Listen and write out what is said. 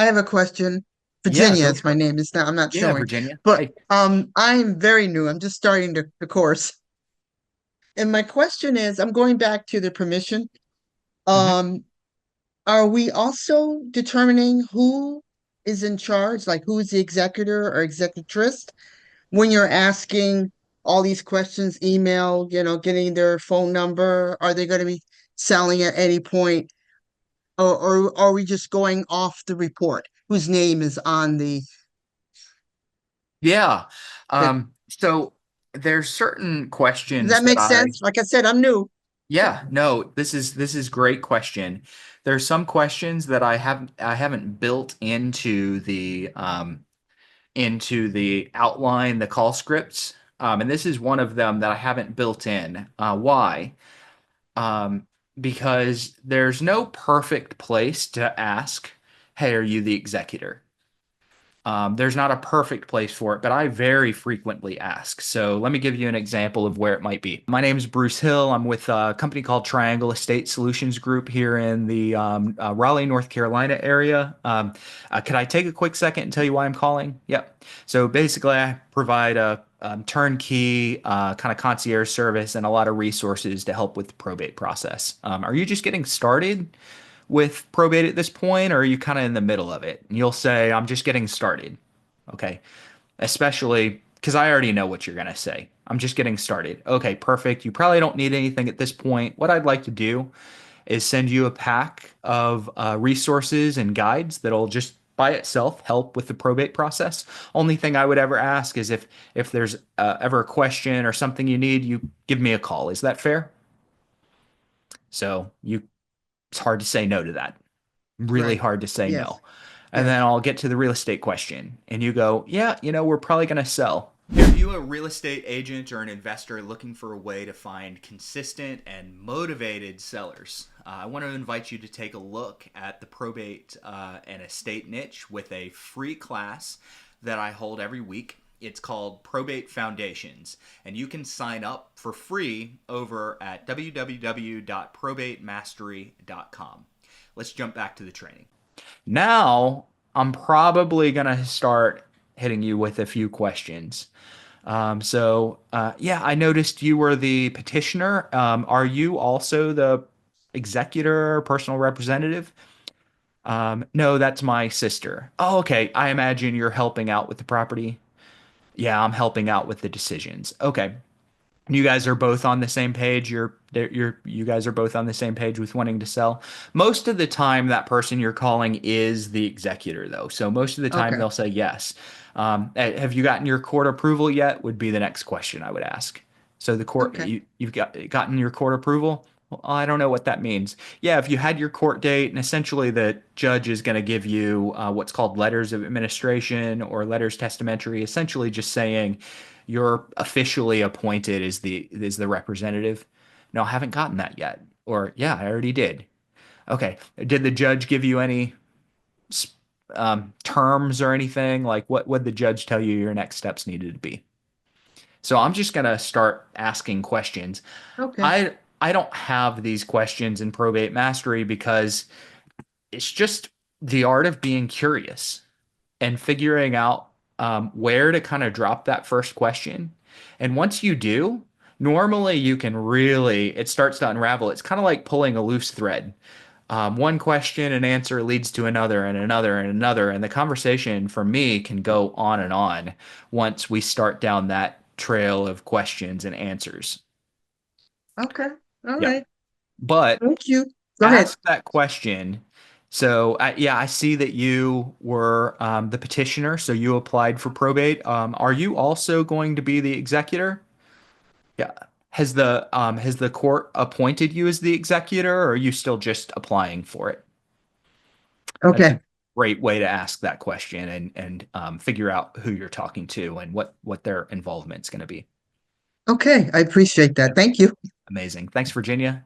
have a question. Yeah, Virginia go is my for it. name. It's not, I'm not Yeah, showing, Virginia. but Hey. I'm very new. I'm just starting the course. And my question is, I'm going back to the permission. Mhm. Um, are we also determining who is in charge, like who is the executor or executress when you're asking all these questions, email, getting their phone number? Are they going to be selling at any point? Or are we just going off the report? Whose name is on Yeah. the So there's certain Does questions that that make sense? Like I said, I'm new. yeah, no, this is great question. There's some questions that I haven't built into the outline, the call scripts. And this is one of them that I haven't built in. Why? Um, because there's no perfect place to ask, hey, are you the executor? There's not a perfect place for it, but I very frequently ask. So let me give you an example of where it might be. My name is Bruce Hill. I'm with a company called Triangle Estate Solutions Group here in the Raleigh, North Carolina area. Could I take a quick second and tell you why I'm calling? Yep. So basically, I provide a turnkey kind of concierge service and a lot of resources to help with the probate process. Are you just getting started with probate at this point, or are you kind of in the middle of it? And you'll say, I'm just getting started. Okay. Especially because I already know what you're going to say. I'm just getting started. Okay, perfect. You probably don't need anything at this point. What I'd like to do is send you a pack of resources and guides that'll just by itself help with the probate process. Only thing I would ever ask is if there's ever a question or something you need, you give me a call. Is that fair? So you, it's hard to say no to that. Really Right. hard to say Yes. no. And then Yes. I'll get to the real estate question. And you go, yeah, we're probably going to sell. Are you a real estate agent or an investor looking for a way to find consistent and motivated sellers? I want to invite you to take a look at the probate and estate niche with a free class that I hold every week. It's called Probate Foundations, and you can sign up for free over at www.probatemastery.com. Let's jump back to the training. Now, I'm probably going to start hitting you with a few questions. Yeah, I noticed you were the petitioner. Are you also the executor, personal representative? No, that's my sister. Oh, okay. I imagine you're helping out with the property. Yeah, I'm helping out with the decisions. Okay. You guys are both on the same page. You guys are both on the same page with wanting to sell. Most of the time, that person you're calling is the executor, though. So most of the time, Okay. they'll say yes. Have you gotten your court approval yet? Would be the next question I would ask. So the court, Okay. you've gotten your court approval? Well, I don't know what that means. Yeah, if you had your court date, and essentially the judge is going to give you what's called letters of administration or letters testamentary, essentially just saying you're officially appointed as the representative. No, I haven't gotten that yet. Or yeah, I already did. Okay. Did the judge give you any terms or anything? Like what would the judge tell you your next steps needed to be? So I'm just gonna start asking questions. Okay. I don't have these questions in probate mastery because it's just the art of being curious and figuring out where to kind of drop that first question. And once you do, normally you can really, it starts to unravel. It's kind of like pulling a loose thread. One question and answer leads to another and another and another. And the conversation for me can go on once we start down that trail of questions and answers. Okay. All Yep. right. But Thank you. Go ahead. ask that question. So, yeah, I see that you were the petitioner, so you applied for probate. Are you also going to be the executor? Yeah. Has the court appointed you as the executor, or are you still just applying for it? That's a Okay. great way to ask that question and figure out who you're talking to and what their involvement's going to be. Okay. I appreciate that. Yep. Thank you. Amazing. Thanks, Virginia.